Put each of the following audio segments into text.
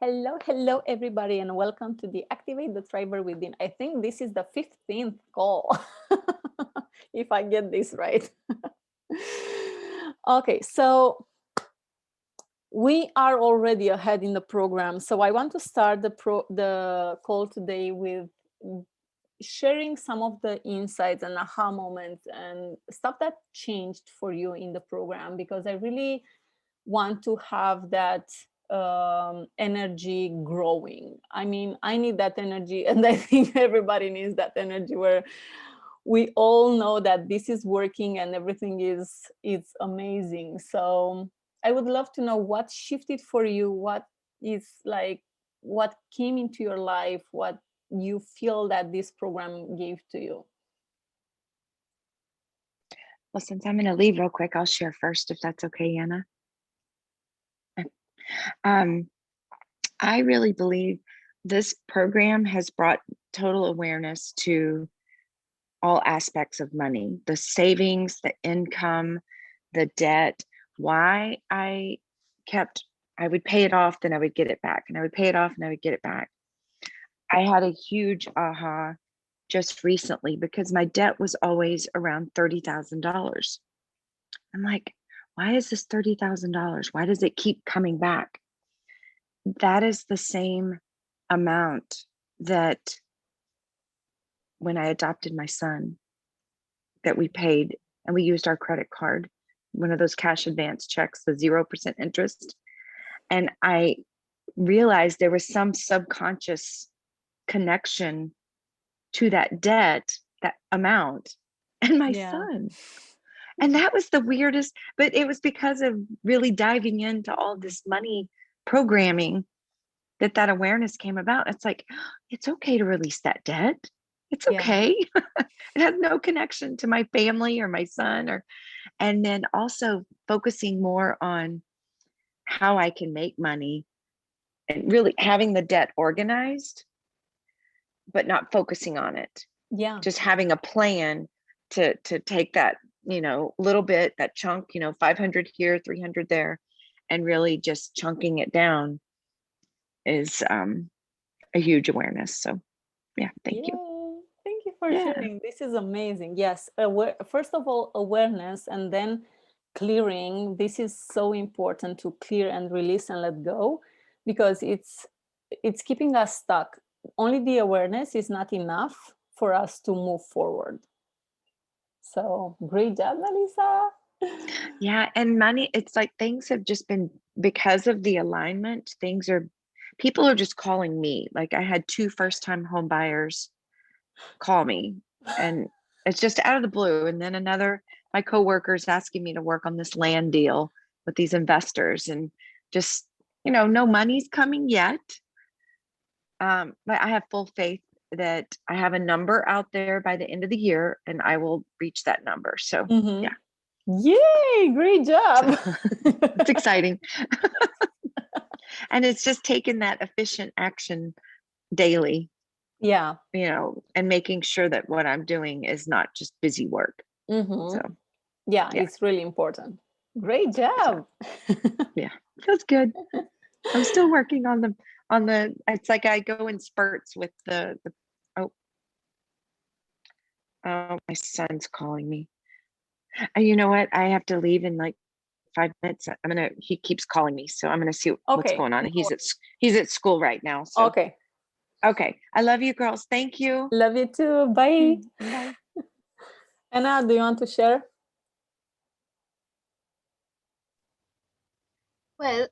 Hello, everybody, and welcome to the Activate the Thriver Within. I think this is the 15th call, if I get this right. Okay, so we are already ahead in the program. So I want to start the call today with sharing some of the insights and aha moments and stuff that changed for you in the program, because I really want to have that energy growing. I mean, I need that energy, and I think everybody needs that energy where we all know that this is working and everything is amazing. So I would love to know what shifted for you, what is like, what came into your life, what you feel that this program gave to you. Well, since I'm going to leave real quick, I'll share first, if that's okay, Anna. Um, I really believe this program has brought total awareness to all aspects of money, the savings, the income, the debt. Why I would pay it off, then I would get it back, and I would pay it off and I would get it back. I had a huge aha just recently because my debt was always around $30,000. I'm like, why is this $30,000? Why does it keep coming back? That is the same amount that when I adopted my son, that we paid, and we used our credit card, one of those cash advance checks, the 0% interest. And I realized there was some subconscious connection to that debt, that amount, and my Yeah. son. And that was the weirdest, but it was because of really diving into all this money programming that awareness came about. It's like, it's okay to release that debt. It's Yeah. okay. It has no connection to my family or my son, and then also focusing more on how I can make money and really having the debt organized, but not focusing on it. Yeah. Just having a plan to take that, little bit, that chunk, 500 here, 300 there, and really just chunking it down is a huge awareness. So yeah, thank you. Yay. Thank you for Yeah. sharing. This is amazing. Yes. First of all, awareness, and then clearing. This is so important, to clear and release and let go, because it's keeping us stuck. Only the awareness is not enough for us to move forward. So great job, Melissa. Yeah. And money, it's like things have just been, because of the alignment, people are just calling me. Like I had 2 first-time home buyers call me, and it's just out of the blue. And then my coworker's asking me to work on this land deal with these investors, and just, no money's coming yet. But I have full faith that I have a number out there by the end of the year, and I will reach that number. So Mm-hmm. yeah. Yay, great job. So it's exciting. And it's just taking that efficient action daily, Yeah. and making sure that what I'm doing is not just busy work. Mm-hmm. So Yeah, yeah. it's really important. Great So job. yeah, feels good. I'm still working on the it's like I go in spurts with the oh, my son's calling me. And you know what? I have to leave in like 5 minutes. He keeps calling me, so I'm gonna see what's Okay. going on. No He's at school right now. So Okay. okay. I love you girls. Thank you. Love you too. Bye. Bye. Anna, do you want to share? Well,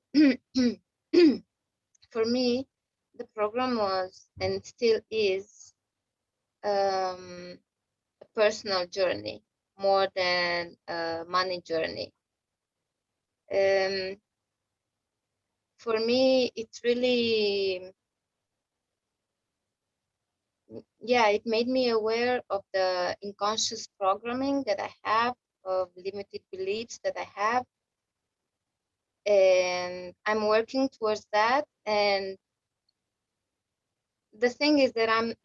for me, the program was and still is a personal journey more than a money journey. For me, it's really, it made me aware of the unconscious programming that I have, of limited beliefs that I have. And I'm working towards that. And the thing is that I'm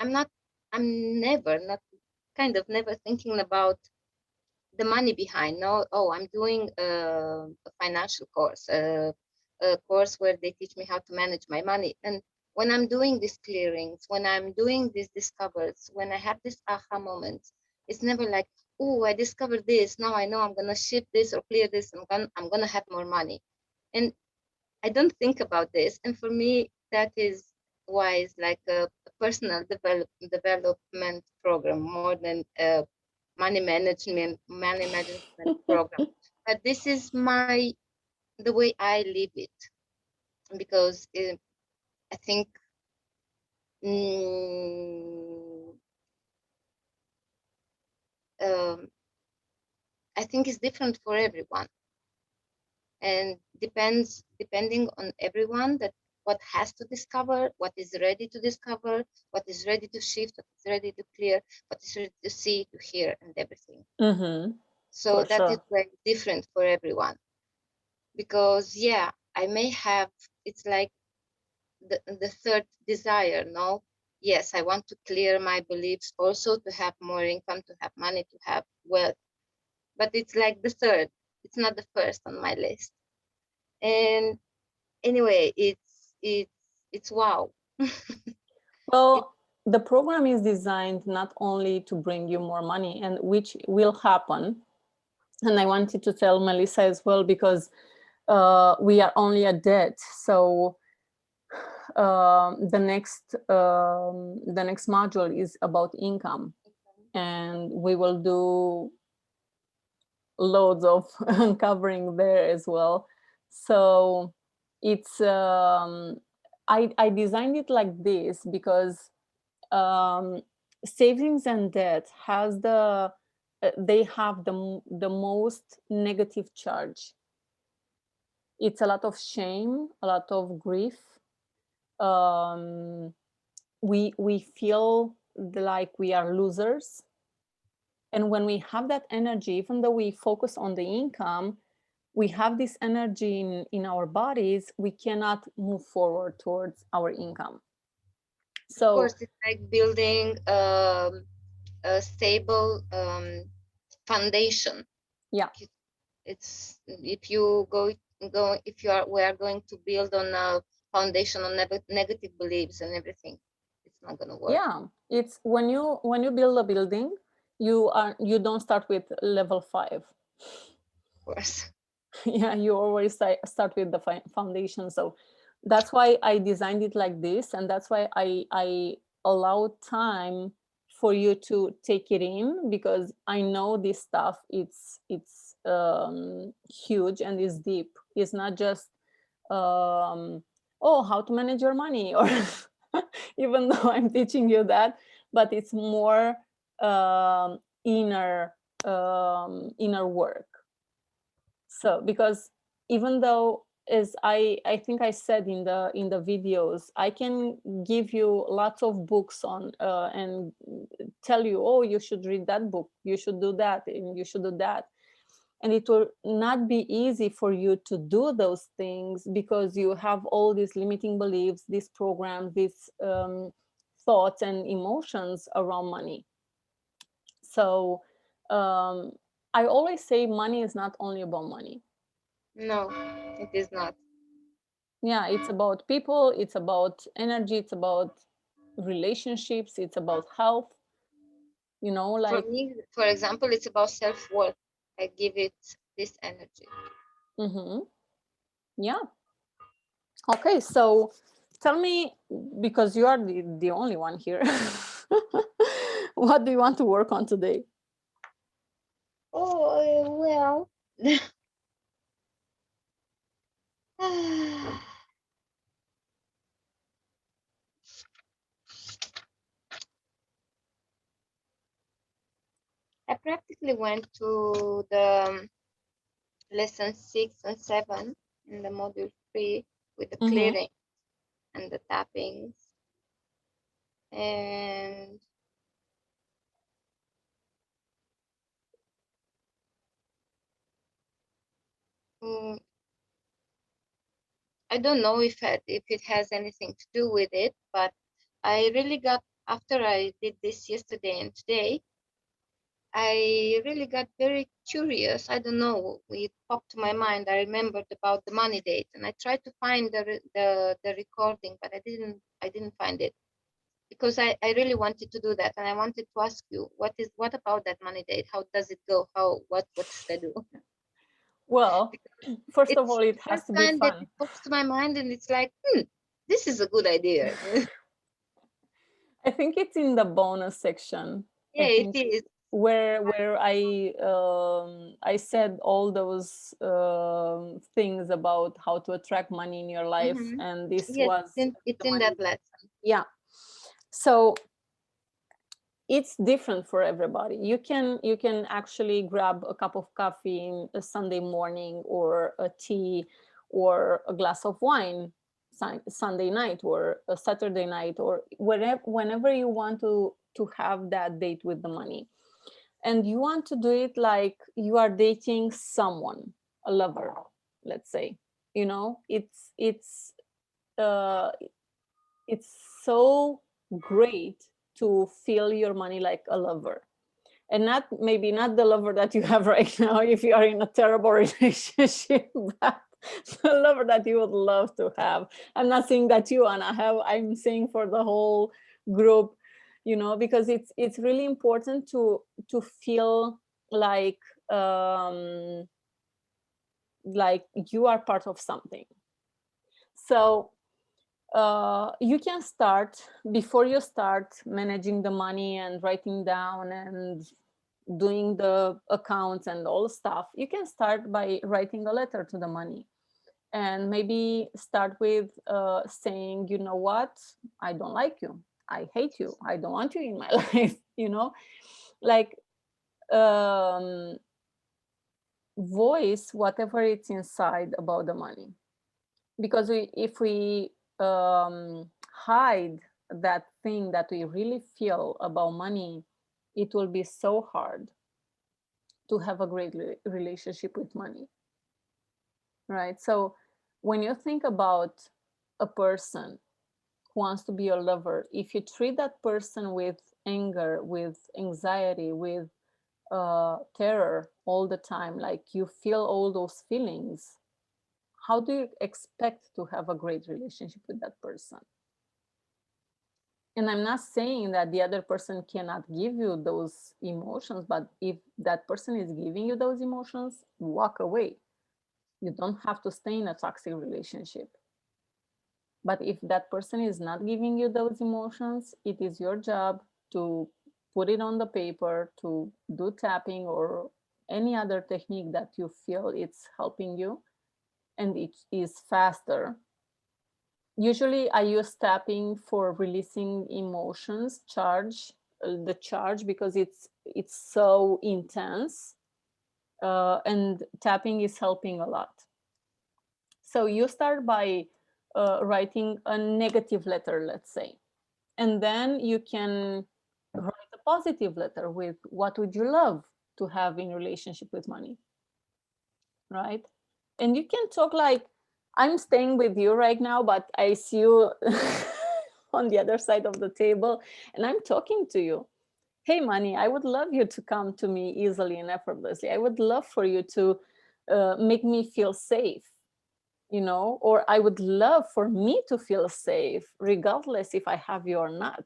never, not kind of never thinking about the money behind. No, oh, I'm doing a financial course, a course where they teach me how to manage my money. And when I'm doing these clearings, when I'm doing these discoveries, when I have this aha moments, it's never like, oh, I discovered this. Now I know I'm gonna shift this or clear this. I'm gonna have more money. And I don't think about this. And for me, that is why it's like a personal development program more than a money management program. But this is the way I live it, because I think um, I think it's different for everyone, and depending on everyone, that what has to discover, what is ready to discover, what is ready to shift, what is ready to clear, what is ready to see, to hear, and everything. So For that is sure. very different for everyone, because yeah, I may have, it's like the third desire, no? Yes, I want to clear my beliefs, also to have more income, to have money, to have wealth, but it's like the third, it's not the first on my list. And anyway, it's wow. Well, the program is designed not only to bring you more money, and which will happen. And I wanted to tell Melissa as well, because we are only at debt. So the next module is about income, and we will do loads of uncovering there as well. So it's I designed it like this because savings and debt has they have the most negative charge. It's a lot of shame, a lot of grief. We feel like we are losers, and when we have that energy, even though we focus on the income, we have this energy in our bodies, we cannot move forward towards our income. So of course, it's like building a stable foundation. yeah, It's if we are going to build on a foundation on negative beliefs and everything, it's not gonna work. yeah, it's when you build a building, you don't start with level 5. Of course. Yeah, you always start with the foundation. So that's why I designed it like this, and that's why I allow time for you to take it in, because I know this stuff, it's huge and is deep. It's not just oh, how to manage your money, or even though I'm teaching you that, but it's more inner work. So because even though, as I think I said in the videos, I can give you lots of books on and tell you, oh, you should read that book, you should do that, and you should do that, and it will not be easy for you to do those things because you have all these limiting beliefs, these programs, these thoughts and emotions around money. So I always say money is not only about money. No, it is not. Yeah, it's about people, it's about energy, it's about relationships, it's about health, For like me, for example, it's about self-worth. I give it this energy. yeah. Okay, so tell me, because you are the only one here, what do you want to work on today? Oh, well. I practically went to the lesson 6 and 7 in the module 3 with the clearing and the tappings. And I don't know if it has anything to do with it, but I really got, after I did this yesterday and today, I really got very curious. I don't know, it popped to my mind. I remembered about the money date, and I tried to find the recording, but I didn't find it, because I really wanted to do that, and I wanted to ask you, what about that money date? How does it go? What should I do? Well, first of It's all, it the has first to be time that fun. it pops to my mind, and it's like, this is a good idea. I think it's in the bonus section. Yeah, I it think is. where I said all those things about how to attract money in your life, Mhm. and this Yes, was it's the in money. that lesson. Yeah. So it's different for everybody. You can actually grab a cup of coffee in a Sunday morning, or a tea, or a glass of wine Sunday night, or a Saturday night, or whenever you want to have that date with the money. And you want to do it like you are dating someone, a lover, let's say. You know, uh it's so great to feel your money like a lover, and not, maybe not the lover that you have right now if you are in a terrible relationship, but the lover that you would love to have. I'm not saying that you wanna have, I'm saying for the whole group, you know, because it's really important to feel um like you are part of something. So you can start, before you start managing the money and writing down and doing the accounts and all stuff, you can start by writing a letter to the money, and maybe start with saying, you know what, I don't like you, I hate you, I don't want you in my life, you know, like um, voice whatever it's inside about the money. Because if we hide that thing that we really feel about money, it will be so hard to have a great relationship with money, right? So when you think about a person who wants to be your lover, if you treat that person with anger, with anxiety, with terror all the time, like you feel all those feelings, how do you expect to have a great relationship with that person? And I'm not saying that the other person cannot give you those emotions, but if that person is giving you those emotions, walk away. You don't have to stay in a toxic relationship. But if that person is not giving you those emotions, it is your job to put it on the paper, to do tapping or any other technique that you feel it's helping you and it is faster. Usually I use tapping for releasing emotions, the charge, because it's so intense, and tapping is helping a lot. So you start by writing a negative letter, let's say, and then you can write a positive letter with what would you love to have in relationship with money, right? And you can talk like, I'm staying with you right now, but I see you on the other side of the table and I'm talking to you. Hey, money, I would love you to come to me easily and effortlessly. I would love for you to make me feel safe, you know, or I would love for me to feel safe, regardless if I have you or not.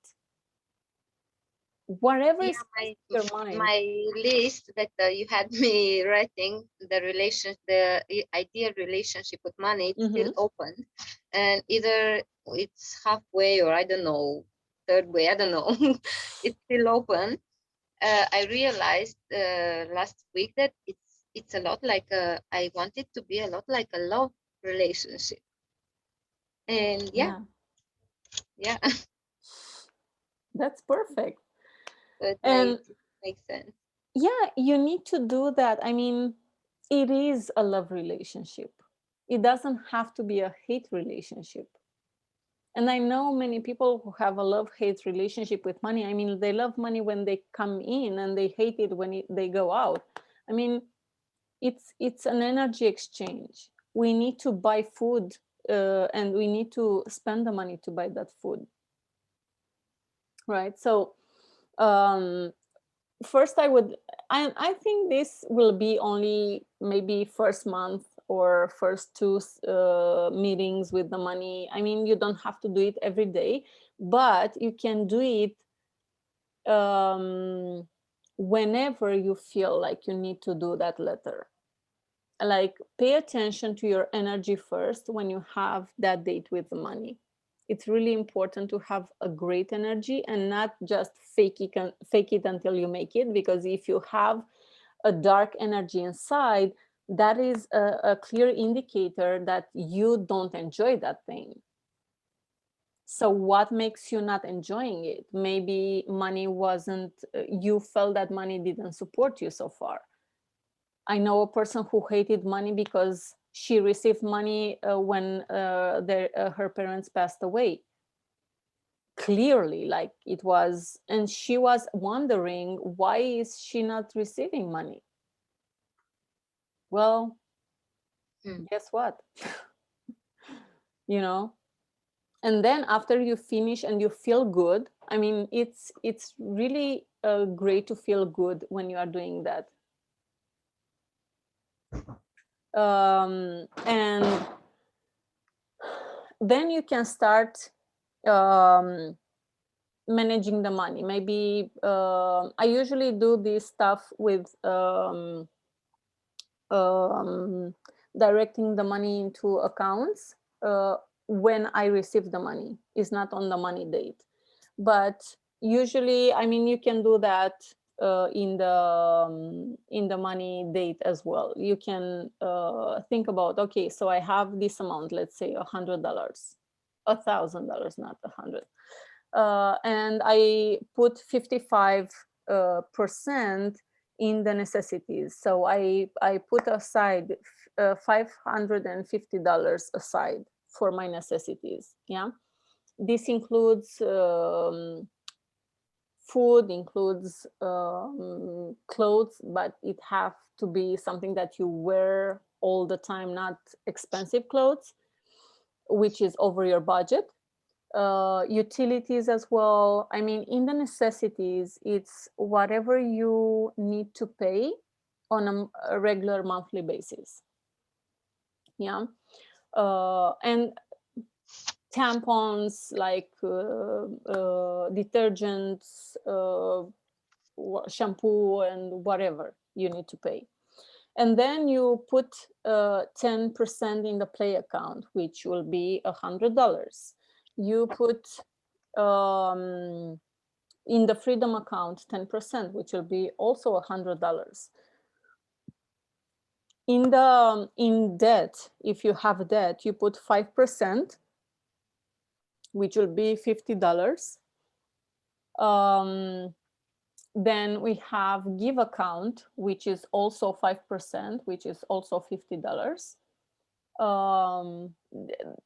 Whatever Yeah, is your mind. my list that you had me writing, the ideal relationship with money, it's still Mm-hmm. open, and either it's halfway or I don't know, third way, I don't know. It's still open. I realized last week that it's a lot like I want it to be a lot like a love relationship, and yeah, Yeah, yeah, that's perfect. that And makes sense. yeah, you need to do that. I mean, it is a love relationship. It doesn't have to be a hate relationship. And I know many people who have a love-hate relationship with money. I mean, they love money when they come in and they hate it when they go out. I mean, it's an energy exchange. We need to buy food, and we need to spend the money to buy that food, right? So um, first I think this will be only maybe first month or first two meetings with the money. I mean, you don't have to do it every day, but you can do it whenever you feel like you need to do that letter. Like, pay attention to your energy first when you have that date with the money. It's really important to have a great energy and not just fake it until you make it, because if you have a dark energy inside, that is a clear indicator that you don't enjoy that thing. So what makes you not enjoying it? Maybe money wasn't, you felt that money didn't support you so far. I know a person who hated money because she received money when her parents passed away. Clearly, like it was, and she was wondering, why is she not receiving money? Well, guess what? You know, and then after you finish and you feel good, I mean, it's really great to feel good when you are doing that. And then you can start managing the money. Maybe I usually do this stuff with directing the money into accounts when I receive the money. It's not on the money date, but usually, I mean, you can do that in the money date as well. You can think about, okay, so I have this amount, let's say $100, $1,000, not 100, and I put 55% in the necessities. So I put aside $550 aside for my necessities. Yeah, this includes food, includes clothes, but it have to be something that you wear all the time, not expensive clothes, which is over your budget. Utilities as well. I mean, in the necessities, it's whatever you need to pay on a regular monthly basis. Yeah. And tampons, like detergents, shampoo, and whatever you need to pay. And then you put 10% in the play account, which will be $100. You put in the freedom account 10%, which will be also $100. In debt, if you have debt, you put 5%, which will be $50. Then we have give account, which is also 5%, which is also $50.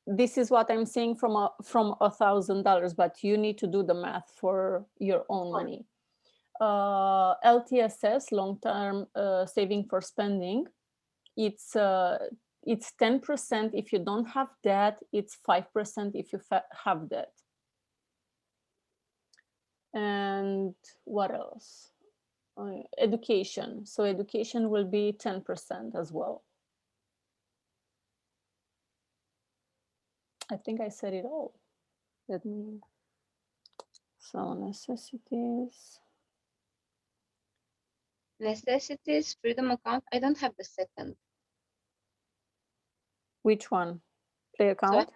This is what I'm saying from $1,000, but you need to do the math for your own money. LTSS, long-term saving for spending, it's 10% if you don't have debt, it's 5% if you have debt. And what else? Education. So education will be 10% as well. I think I said it all. Let me. So necessities. Necessities, freedom account. I don't have the second. Which one? Play account? So I have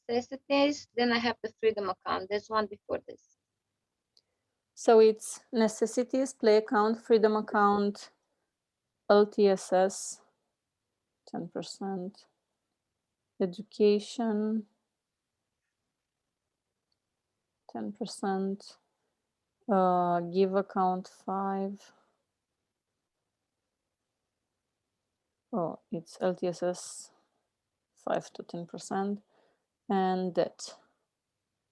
necessities, then I have the freedom account. There's one before this. So it's necessities, play account, freedom account, LTSS, 10%, education, 10%, give account 5. Oh, it's LTSS 5 to 10%, and debt,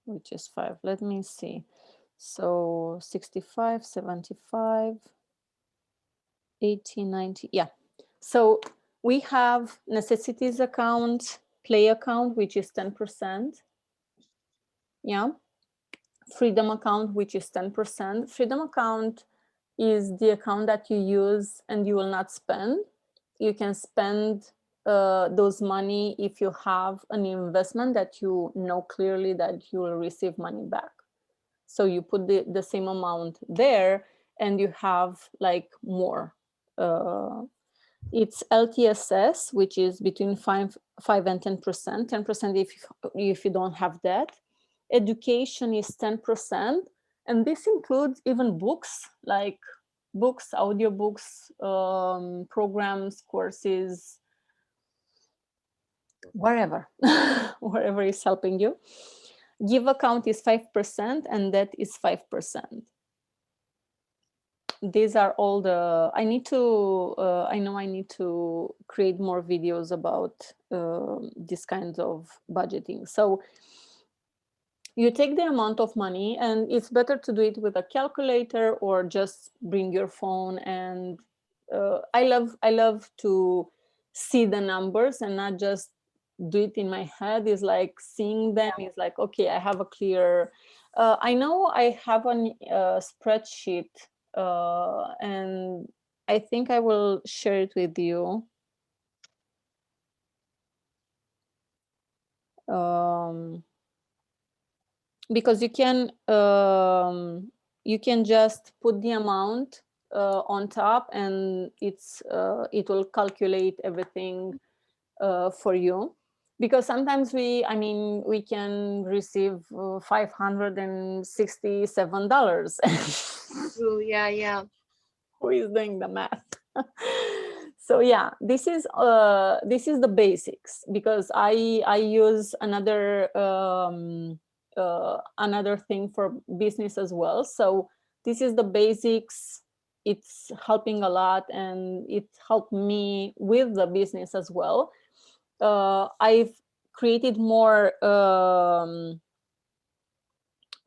which is 5. Let me see. So 65, 75, 80, 90. Yeah. So we have necessities account, play account, which is 10%. Yeah. Freedom account, which is 10%. Freedom account is the account that you use and you will not spend. You can spend those money if you have an investment that you know clearly that you will receive money back. So you put the same amount there and you have like more. It's LTSS, which is between 5 and 10%. 10% if you don't have that. Education is 10%. And this includes even books, like books, audiobooks, programs, courses, wherever, wherever is helping you. Give account is 5% and that is 5%. These are all the, I know I need to create more videos about these kinds of budgeting. So you take the amount of money, and it's better to do it with a calculator or just bring your phone. And I love to see the numbers and not just do it in my head. Is like seeing them is like, okay, I have a clear, I know I have a spreadsheet, and I think I will share it with you. Because you can just put the amount on top, and it will calculate everything for you. Because sometimes we can receive $567. True. Yeah. Who is doing the math? So yeah, this is the basics, because I use another another thing for business as well. So this is the basics. It's helping a lot, and it helped me with the business as well. I've created more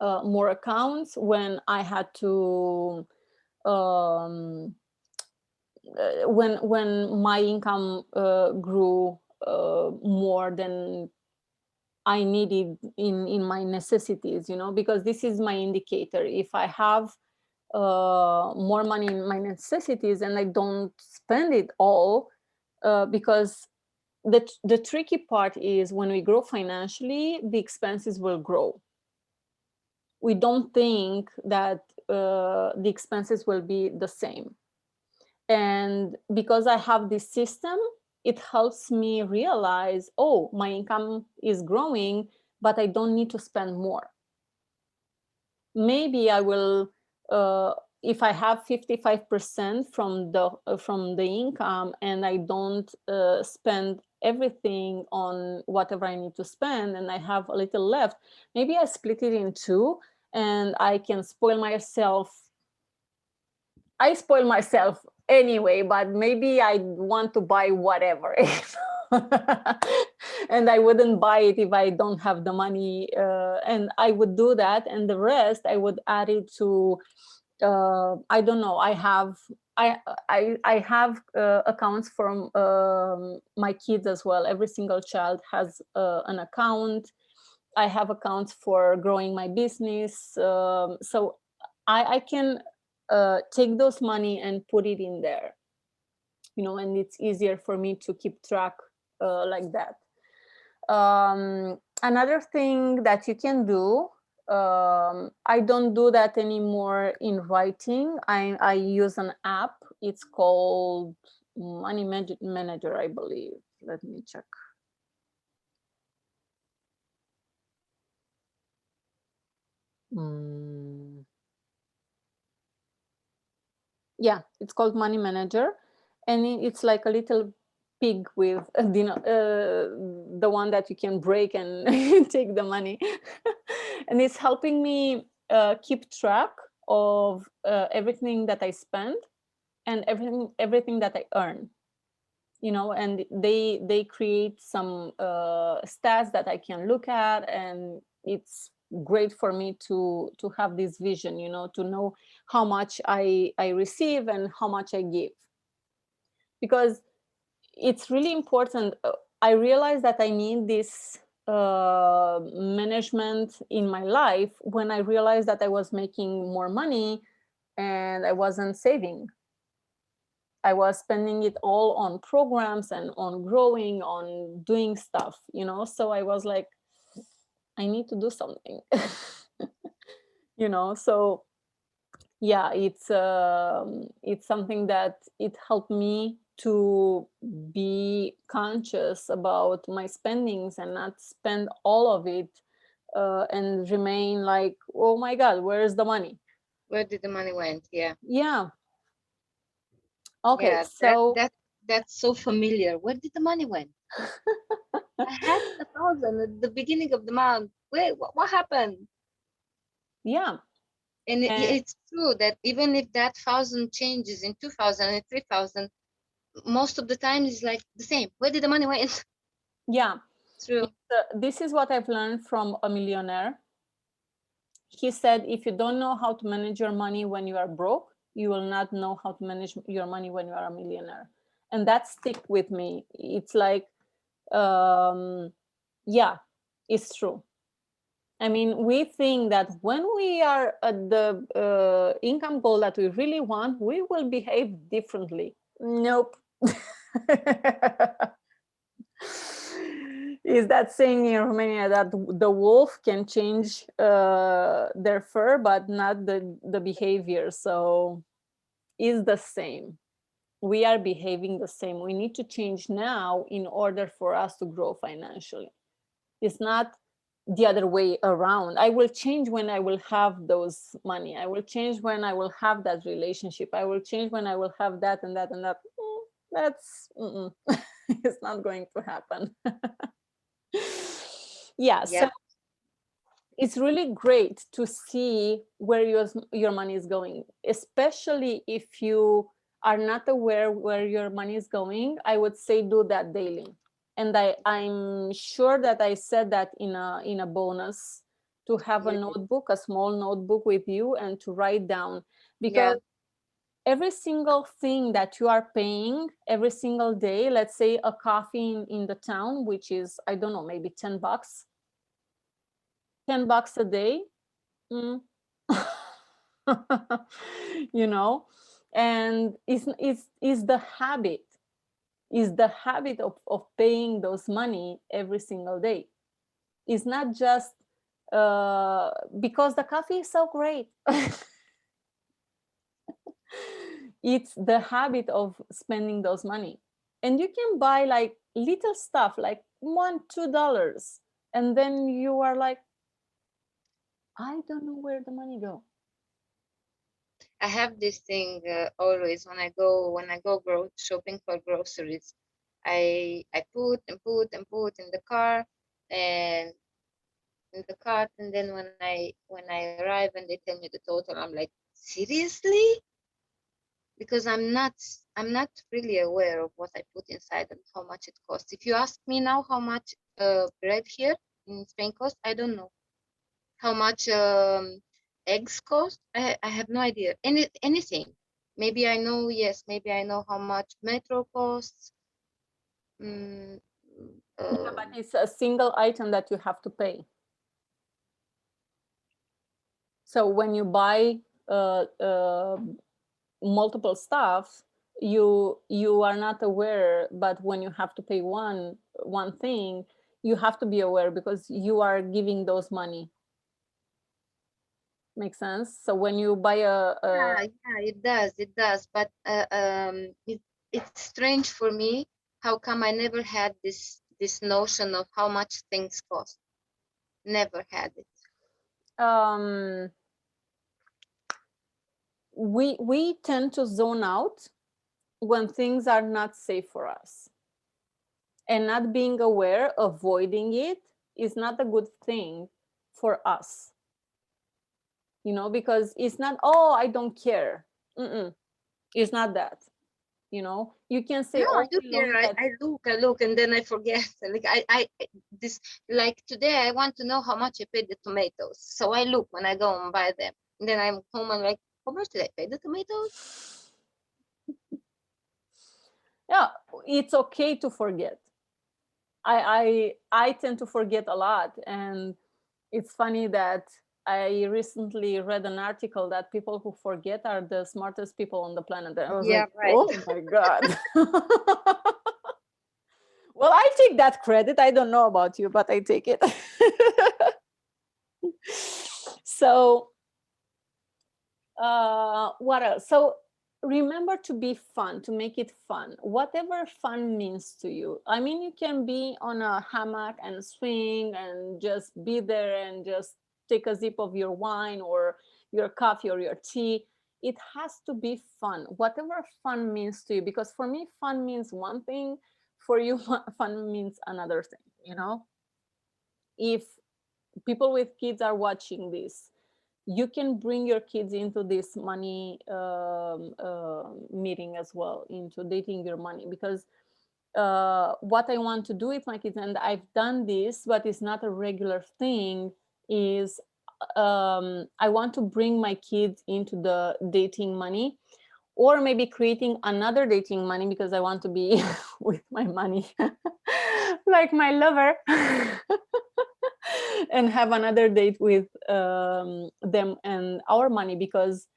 accounts when I had to when my income grew more than I needed in my necessities, because this is my indicator. If I have more money in my necessities and I don't spend it all, because the tricky part is when we grow financially, the expenses will grow. We don't think that the expenses will be the same. And because I have this system, it helps me realize, oh, my income is growing, but I don't need to spend more. Maybe I will, if I have 55% from the income and I don't spend everything on whatever I need to spend, and I have a little left, maybe I split it in two, and I can spoil myself. I spoil myself anyway, but maybe I want to buy whatever. And I wouldn't buy it if I don't have the money, and I would do that, and the rest I would add it to I don't know, I have accounts from my kids as well. Every single child has an account. I have accounts for growing my business, so I can take those money and put it in there, and it's easier for me to keep track like that. Another thing that you can do, I don't do that anymore in writing. I use an app. It's called Money Manager, I believe. Let me check. Yeah, it's called Money Manager, and it's like a little pig with the one that you can break and take the money. And it's helping me keep track of everything that I spend and everything that I earn, and they create some stats that I can look at, and it's great for me to have this vision, to know how much I receive and how much I give, because it's really important. I realize that I need this management in my life when I realized that I was making more money, and I wasn't saving. I was spending it all on programs and on growing, on doing stuff, you know. So I was like, I need to do something, you know. So yeah, it's something that it helped me to be conscious about my spendings and not spend all of it, and remain like, oh my God, where is the money? Where did the money went? Yeah. Yeah. Okay, Yeah, so that's so familiar. Where did the money went? I had 1,000 at the beginning of the month. Wait, what happened? yeah, And and it's true that even if that 1,000 changes in 2,000 and 3,000, most of the time it's like the same. Where did the money went? yeah, True. this is what I've learned from a millionaire. He said, if you don't know how to manage your money when you are broke, you will not know how to manage your money when you are a millionaire. And that stick with me. It's like, yeah, it's true. I mean, we think that when we are at the income goal that we really want, we will behave differently. Nope. Is that saying in Romania that the wolf can change their fur, but not the behavior? So is the same. We are behaving the same. We need to change now in order for us to grow financially. It's not the other way around. I will change when I will have those money. I will change when I will have that relationship. I will change when I will have that and that and that. That's it's not going to happen. Yeah, so Yeah. it's really great to see where your money is going, especially if you are not aware where your money is going. I would say do that daily. And I'm sure that I said that in a bonus, to have a You did. notebook, a small notebook with you, and to write down, Yeah. because every single thing that you are paying every single day, let's say a coffee in the town, which is, I don't know, maybe $10, $10 a day. Mm. You know, and is the habit, of paying those money every single day. It's not just because the coffee is so great. It's the habit of spending those money. And you can buy like little stuff like $1, $2, and then you are like, I don't know where the money go. I have this thing always when I go shopping for groceries. I put and put and put in the car and in the cart, and then when I arrive and they tell me the total, I'm like, seriously? Because I'm not really aware of what I put inside and how much it costs. If you ask me now how much bread here in Spain costs, I don't know. How much eggs cost, I have no idea. Anything. Maybe I know, yes, maybe I know how much metro costs. Mm, Yeah, but it's a single item that you have to pay. So when you buy multiple stuff, you are not aware, but when you have to pay one thing, you have to be aware because you are giving those money. Makes sense? So when you buy yeah, it does. But it's strange for me. How come I never had this notion of how much things cost? Never had it. um we tend to zone out when things are not safe for us, and not being aware, avoiding it, is not a good thing for us, you know, because it's not, oh, I don't care. It's not that, you know. You can say No, I all do day care. long that, I look, and then I forget. Like this, like today, I want to know how much I paid the tomatoes. So I look when I go and buy them. And then I'm home and like, how much did I pay the tomatoes? yeah, it's okay to forget. I tend to forget a lot, and it's funny that I recently read an article that people who forget are the smartest people on the planet. And I was Yeah, like, right. oh my God. Well, I take that credit. I don't know about you, but I take it. So what else? So remember to be fun, to make it fun, whatever fun means to you. I mean, you can be on a hammock and swing and just be there and just take a sip of your wine or your coffee or your tea. It has to be fun, whatever fun means to you, because for me fun means one thing, for you fun means another thing, you know. If people with kids are watching this, you can bring your kids into this money meeting as well, into dating your money, because what I want to do with my kids, and I've done this, but it's not a regular thing, is I want to bring my kids into the dating money, or maybe creating another dating money, because I want to be with my money like my lover and have another date with them and our money, because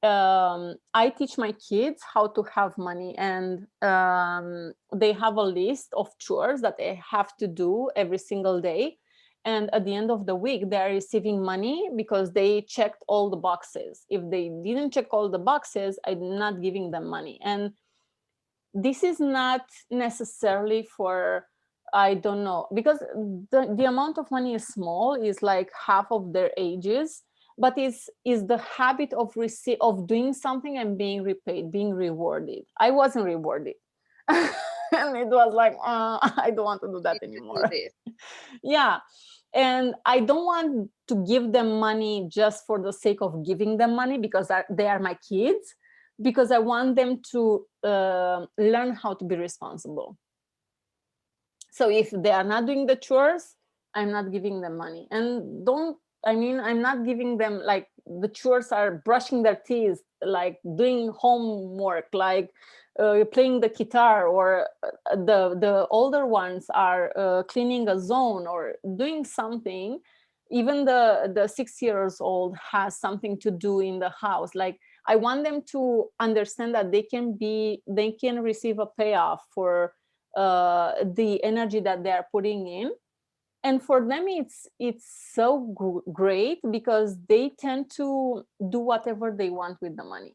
I teach my kids how to have money, and they have a list of chores that they have to do every single day. And at the end of the week, they are receiving money because they checked all the boxes. If they didn't check all the boxes, I'm not giving them money. And this is not necessarily for, I don't know, because the amount of money is small, is like half of their ages, but is the habit of of doing something and being repaid, being rewarded. I wasn't rewarded. And it was like, I don't want to do that Need to do anymore. this. Yeah. And I don't want to give them money just for the sake of giving them money, because they are my kids, because I want them to learn how to be responsible. So if they are not doing the chores, I'm not giving them money. And I'm not giving them, like, the chores are brushing their teeth, like doing homework, like playing the guitar, or the older ones are cleaning a zone or doing something. Even the 6 years old has something to do in the house. Like, I want them to understand that they can receive a payoff for the energy that they are putting in. And for them it's so great, because they tend to do whatever they want with the money,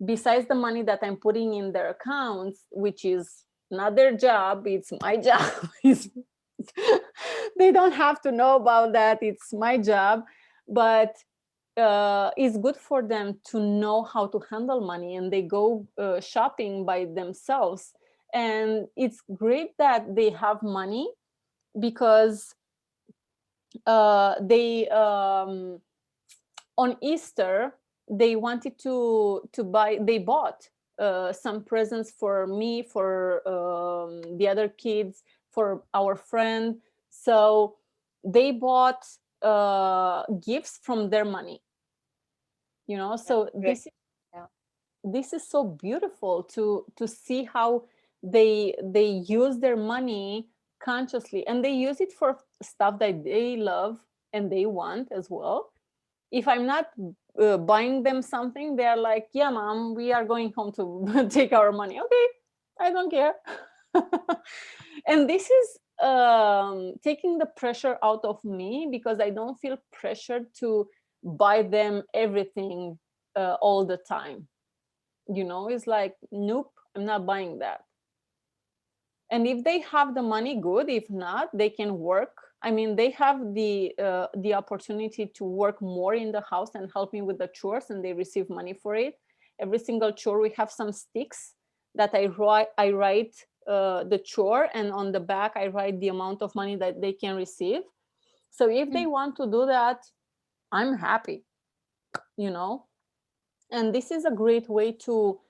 besides the money that I'm putting in their accounts, which is not their job, it's my job. They don't have to know about that, it's my job. But it's good for them to know how to handle money, and they go shopping by themselves. And it's great that they have money, because they on Easter they wanted to buy. They bought some presents for me, for the other kids, for our friend. So they bought gifts from their money. So Great. Yeah. this is so beautiful to see how they use their money consciously, and they use it for stuff that they love and they want as well. If I'm not buying them something, they're like, yeah, mom, we are going home to take our money. Okay, I don't care. And this is taking the pressure out of me, because I don't feel pressured to buy them everything all the time. It's like, nope, I'm not buying that. And if they have the money, good. If not, they can work. I mean, they have the opportunity to work more in the house and help me with the chores, and they receive money for it. Every single chore, we have some sticks that I write the chore, and on the back I write the amount of money that they can receive. So if they want to do that, I'm happy. And this is a great way to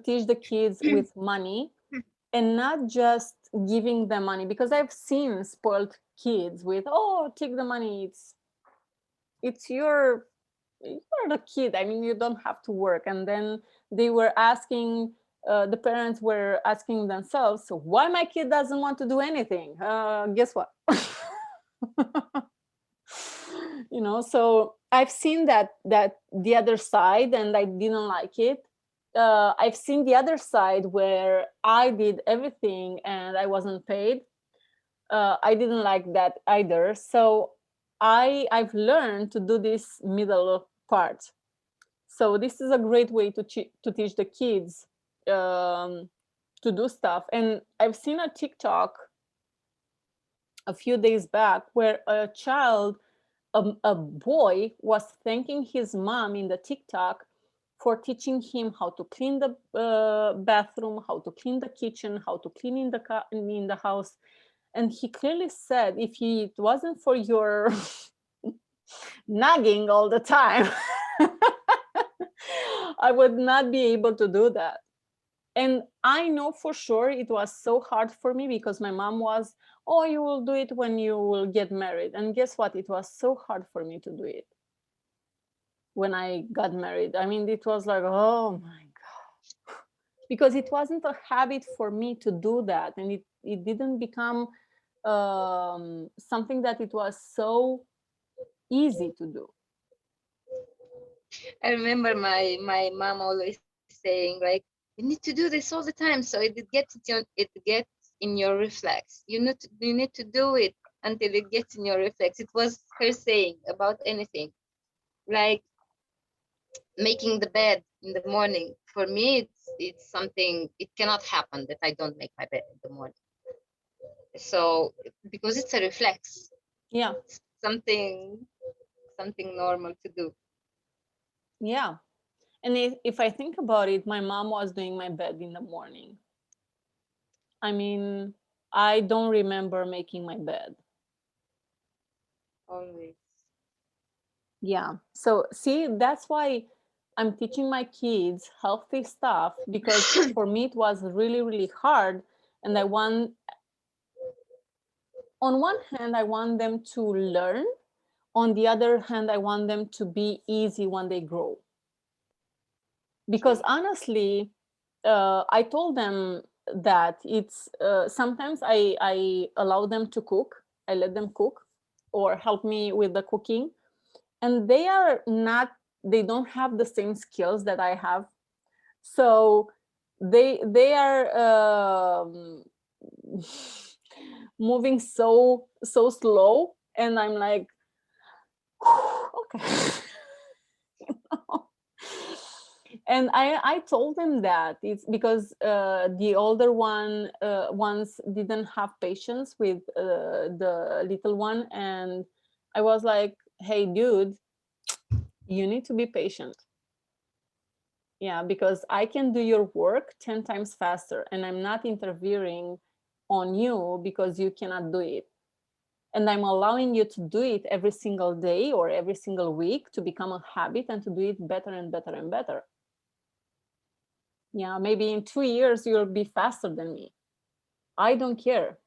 teach the kids with money, and not just giving them money, because I've seen spoiled kids with, oh, take the money, it's you're the kid, I mean, you don't have to work. And then they were asking, the parents were asking themselves, so why my kid doesn't want to do anything? Guess what? You know, so I've seen that the other side, and I didn't like it. I've seen the other side where I did everything and I wasn't paid. I didn't like that either. So I've learned to do this middle part. So this is a great way to teach the kids to do stuff. And I've seen a TikTok a few days back where a child, a boy, was thanking his mom in the TikTok for teaching him how to clean the bathroom, how to clean the kitchen, how to clean in the house. And he clearly said, if it wasn't for your nagging all the time, I would not be able to do that. And I know for sure it was so hard for me because my mom was, oh, you will do it when you will get married. And guess what? It was so hard for me to do it when I got married. I mean, it was like, oh my God. Because it wasn't a habit for me to do that. And it didn't become something that it was so easy to do. I remember my mom always saying like, you need to do this all the time, so it gets in your reflex. You need to do it until it gets in your reflex. It was her saying about anything, like making the bed in the morning. For me, it's something, it cannot happen that I don't make my bed in the morning. So because it's a reflex, Yeah. something normal to do. Yeah. And if I think about it, my mom was doing my bed in the morning. I mean, I don't remember making my bed. Always. Yeah. So see, that's why I'm teaching my kids healthy stuff, because for me it was really, really hard. And on one hand, I want them to learn. On the other hand, I want them to be easy when they grow. Because honestly, I told them that it's sometimes I allow them to cook. I let them cook or help me with the cooking, and they don't have the same skills that I have. So they are moving so slow, and I'm like, okay. And I told them that it's because the older ones didn't have patience with the little one, and I was like, hey dude, you need to be patient. Yeah, because I can do your work 10 times faster, and I'm not interfering on you because you cannot do it. And I'm allowing you to do it every single day or every single week to become a habit and to do it better and better and better. Yeah, maybe in 2 years you'll be faster than me. I don't care,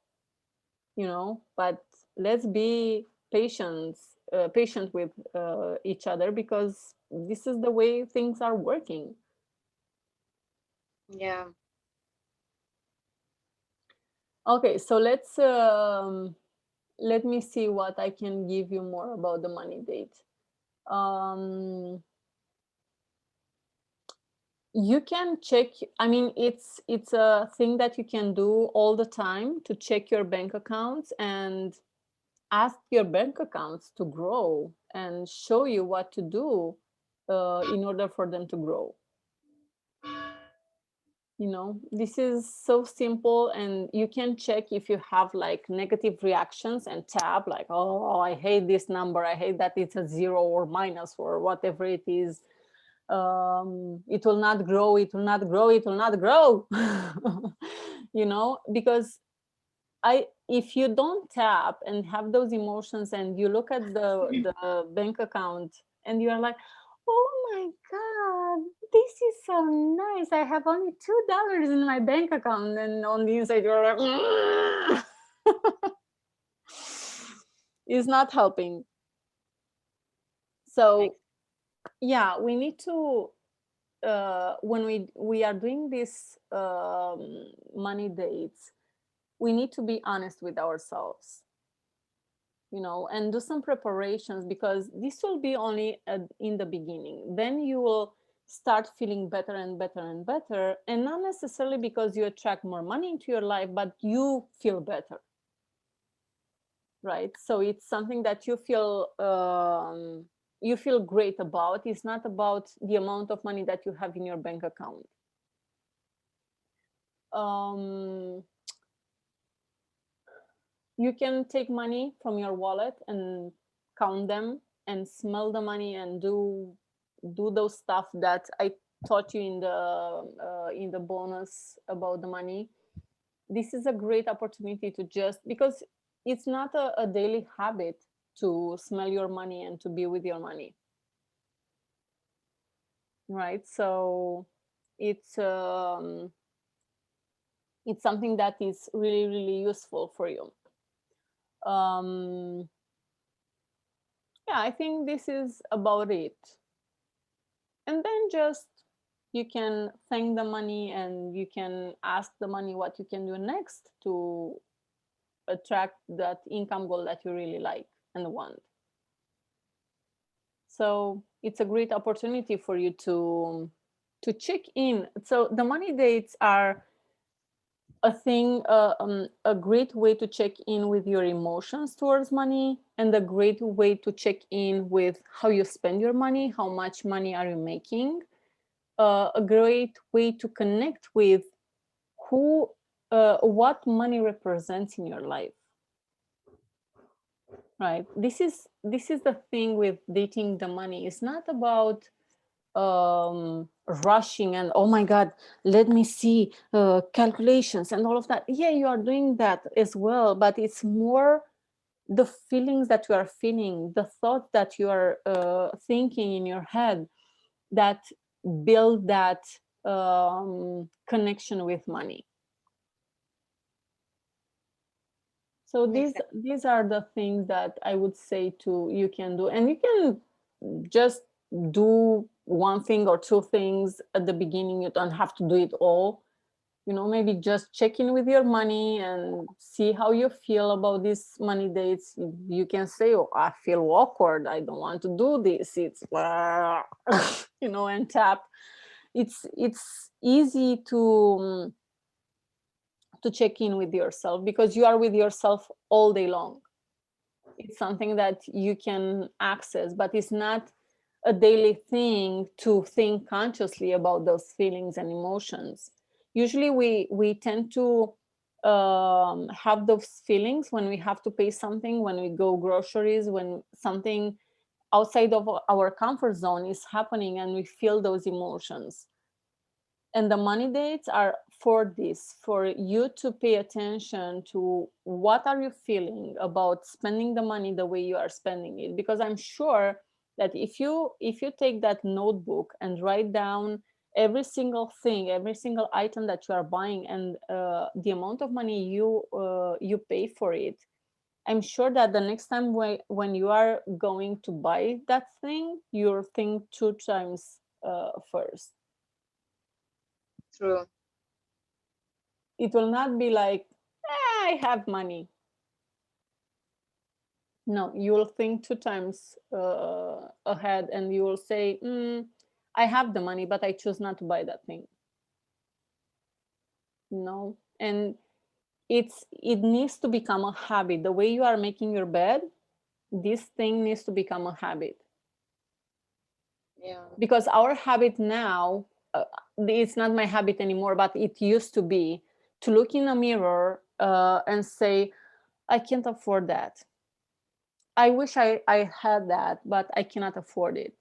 but let's be patient with each other, because this is the way things are working. Yeah. Okay, so let me see what I can give you more about the money date. You can check, I mean, it's a thing that you can do all the time, to check your bank accounts and ask your bank accounts to grow and show you what to do in order for them to grow. This is so simple, and you can check if you have like negative reactions and tab like, oh, I hate this number, I hate that it's a zero or minus or whatever it is. It will not grow, it will not grow, it will not grow. Because if you don't tap and have those emotions, and you look at the bank account and you're like, oh my God, this is so nice, I have only $2 in my bank account, and on the inside you're like, it's not helping. So yeah, we need to when we are doing these money dates, we need to be honest with ourselves. you know, and do some preparations, because this will be only in the beginning. Then you will start feeling better and better and better, and not necessarily because you attract more money into your life, but you feel better, right? So it's something that you feel great about. It's not about the amount of money that you have in your bank account. You can take money from your wallet and count them and smell the money and do those stuff that I taught you in the bonus about the money. This is a great opportunity to just, because it's not a daily habit to smell your money and to be with your money, right? So it's something that is really, really useful for you. Yeah, I think this is about it. And then just you can thank the money, and you can ask the money what you can do next to attract that income goal that you really like and want. So it's a great opportunity for you to check in. So the money dates are a great way to check in with your emotions towards money, and a great way to check in with how you spend your money, how much money are you making, a great way to connect with what money represents in your life, right? This is the thing with dating the money. It's not about rushing and, oh my god, let me see calculations and all of that. Yeah, you are doing that as well, but it's more the feelings that you are feeling, the thoughts that you are thinking in your head, that build that connection with money. So these are the things that I would say to you can do, and you can just do one thing or two things at the beginning. You don't have to do it all. You know, maybe just check in with your money and see how you feel about these money dates. You can say, oh, I feel awkward, I don't want to do this, it's you know, and tap. It's easy to check in with yourself, because you are with yourself all day long. It's something that you can access, but it's not a daily thing to think consciously about those feelings and emotions. Usually we tend to have those feelings when we have to pay something, when we go groceries, when something outside of our comfort zone is happening, and we feel those emotions. And the money dates are for this, for you to pay attention to what are you feeling about spending the money the way you are spending it. Because I'm sure that if you take that notebook and write down every single thing, every single item that you are buying, and the amount of money you pay for it, I'm sure that the next time when you are going to buy that thing, you'll think 2 times first. True. It will not be like, I have money. No, you will think 2 times ahead, and you will say, I have the money, but I choose not to buy that thing. No. And it needs to become a habit. The way you are making your bed, this thing needs to become a habit. Yeah. Because our habit now, it's not my habit anymore, but it used to be to look in a mirror and say, I can't afford that. I wish I had that, but I cannot afford it.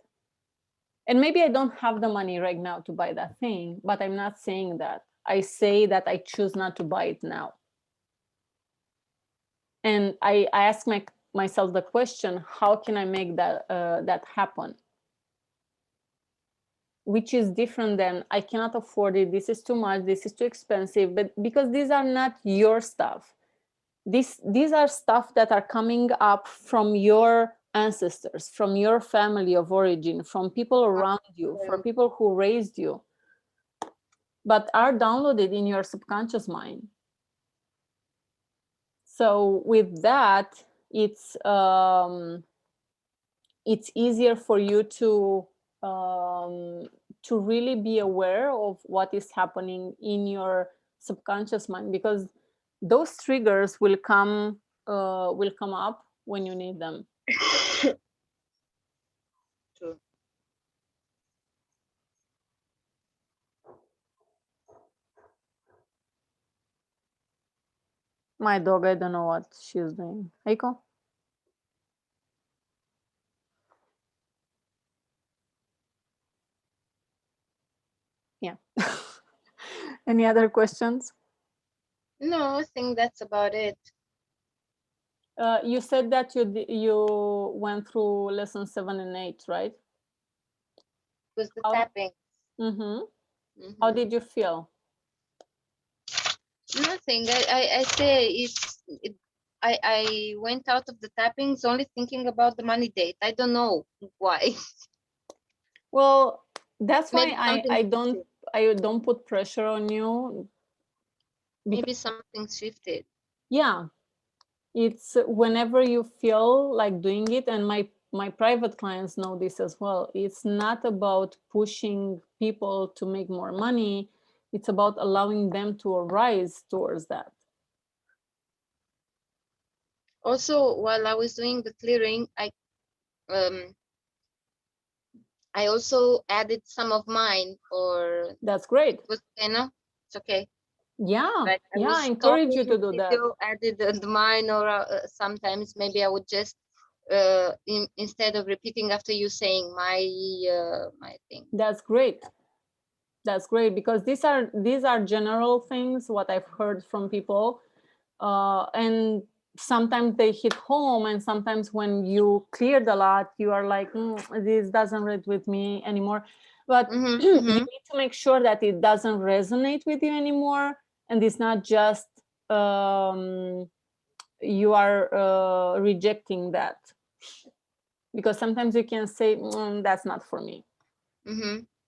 And maybe I don't have the money right now to buy that thing, but I'm not saying that. I say that I choose not to buy it now. And I ask myself the question, how can I make that happen? Which is different than, I cannot afford it, this is too much, this is too expensive. But because these are not your stuff. These are stuff that are coming up from your ancestors, from your family of origin, from people around you, for people who raised you, but are downloaded in your subconscious mind. So with that, it's easier for you to really be aware of what is happening in your subconscious mind, because those triggers will come up when you need them. True. My dog, I don't know what she's doing. Heiko? Yeah. Any other questions? No, I think that's about it. You said that you went through lesson 7 and 8, right? It was the How- tapping. How did you feel? Nothing. I say I went out of the tappings only thinking about the money date. I don't know why. Well, that's why Maybe something I don't put pressure on you. maybe something shifted. Yeah, it's whenever you feel like doing it, and my private clients know this as well. It's not about pushing people to make more money. It's about allowing them to arise towards that. Also, while I was doing the clearing, I also added some of mine, or That's great. was it's okay. Yeah, Like I encourage you to talking do that. video, added the mine, or sometimes maybe I would just instead of repeating after you saying my thing. That's great. That's great, because these are general things what I've heard from people, and sometimes they hit home, and sometimes when you cleared a lot, you are like, this doesn't resonate with me anymore. But you need to make sure that it doesn't resonate with you anymore, and it's not just you are rejecting that, because sometimes you can say, that's not for me.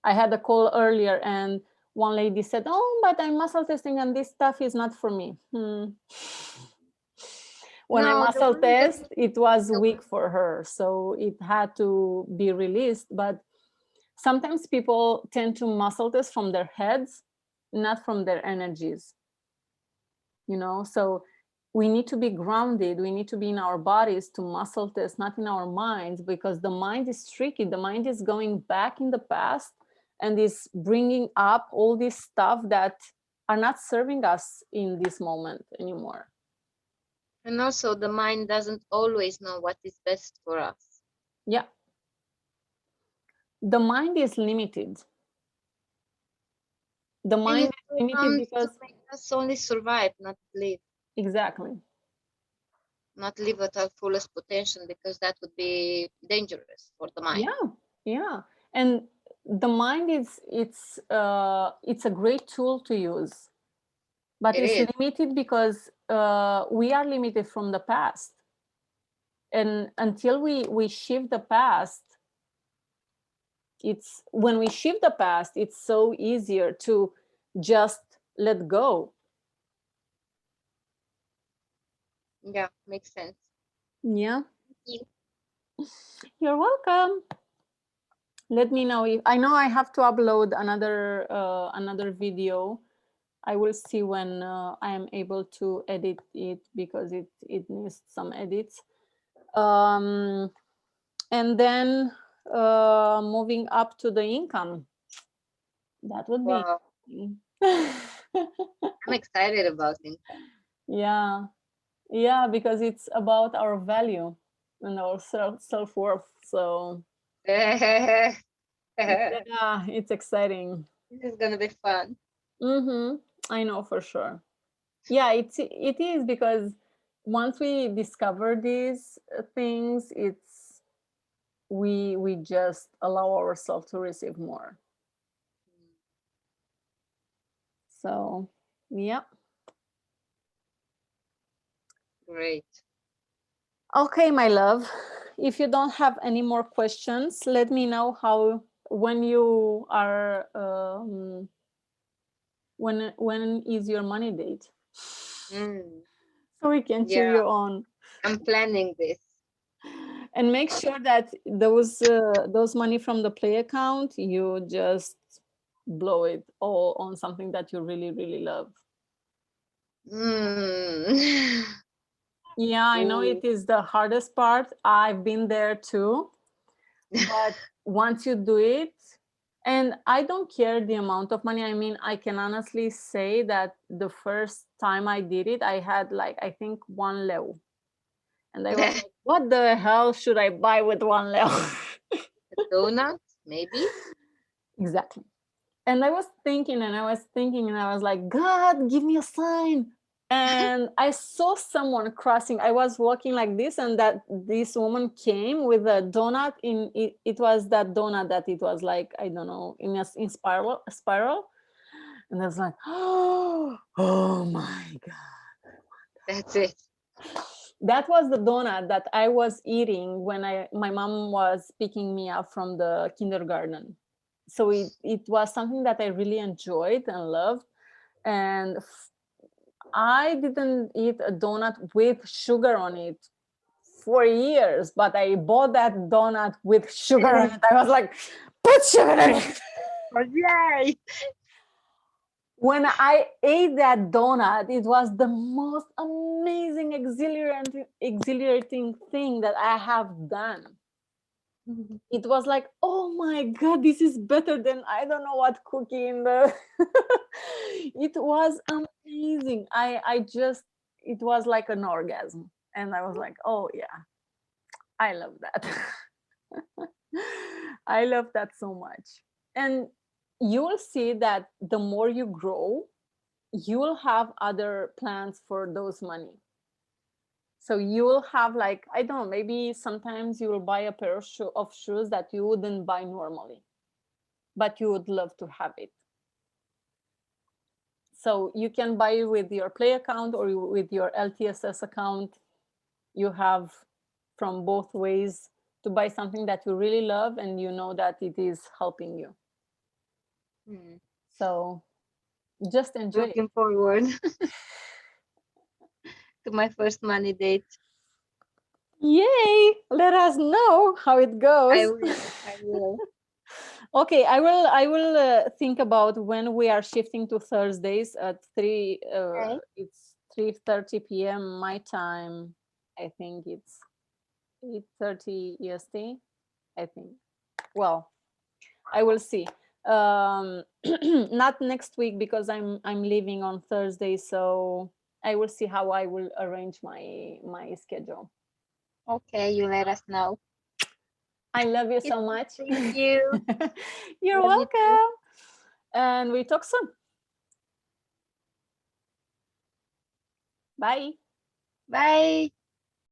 I had a call earlier, and one lady said, oh, but I'm muscle testing and this stuff is not for me. When I muscle test, it was weak for her, so it had to be released. But sometimes people tend to muscle test from their heads, not from their energies. So we need to be grounded. We need to be in our bodies to muscle test, not in our minds, because the mind is tricky. The mind is going back in the past and is bringing up all this stuff that are not serving us in this moment anymore. And also the mind doesn't always know what is best for us. Yeah. The mind is limited. The mind is limited because to make us only survive, not live. Exactly. Not live at our fullest potential, because that would be dangerous for the mind. Yeah. And the mind it's a great tool to use, but it's limited because we are limited from the past, and until we shift the past, it's when we shift the past, it's so easier to just let go. Yeah, makes sense. Yeah. Thank you. You're welcome. Let me know if I know I have to upload another video. I will see when I am able to edit it, because it needs some edits. And then moving up to the income. That would be. Wow. I'm excited about income. Yeah, because it's about our value and our self-worth. So yeah, it's exciting. This is gonna be fun. I know for sure. Yeah, it is, because once we discover these things, it's we just allow ourselves to receive more. So yeah. Great. Okay, my love, if you don't have any more questions, let me know when you are when is your money date, so we can cheer you on. I'm planning this. And make sure that those money from the play account, you just blow it all on something that you really, really love. Mm. Yeah, I know it Ooh. is the hardest part. I've been there too. But once you do it, and I don't care the amount of money. I mean, I can honestly say that the first time I did it, I had like, I think 1 leu. And I was like, what the hell should I buy with 1 leu? A donut, maybe. Exactly. And I was thinking and I was thinking and I was like, God, give me a sign. And I saw someone crossing. I was walking like this, and that this woman came with a donut. In it, it was that donut that it was like, I don't know, in spiral. And I was like, oh my God. That's it. That was the donut that I was eating when my mom was picking me up from the kindergarten. So it was something that I really enjoyed and loved. And I didn't eat a donut with sugar on it for years, but I bought that donut with sugar on it. I was like, put sugar in it. Oh, yay! When I ate that donut, it was the most amazing, exhilarating thing that I have done. It was like, oh my God, this is better than I don't know what cookie in the. It was amazing. I just, it was like an orgasm. And I was like, oh yeah, I love that. I love that so much. And you will see that the more you grow, you will have other plans for those money. So you will have like, I don't know, maybe sometimes you will buy a pair of shoes that you wouldn't buy normally, but you would love to have it. So you can buy with your play account or with your LTSS account. You have from both ways to buy something that you really love and you know that it is helping you. Hmm. So just enjoy it. Looking forward to my first money date. Yay! Let us know how it goes. I will. I will. Okay, I will think about when we are shifting to Thursdays at 3 Okay. it's 3:30 p.m. my time. I think it's 8:30 EST, I think. Well, I will see. Not next week because I'm leaving on Thursday, so I will see how I will arrange my schedule. Okay, you let us know. I love you so much. Thank you. You're Love you too. welcome. And we talk soon. Bye. Bye.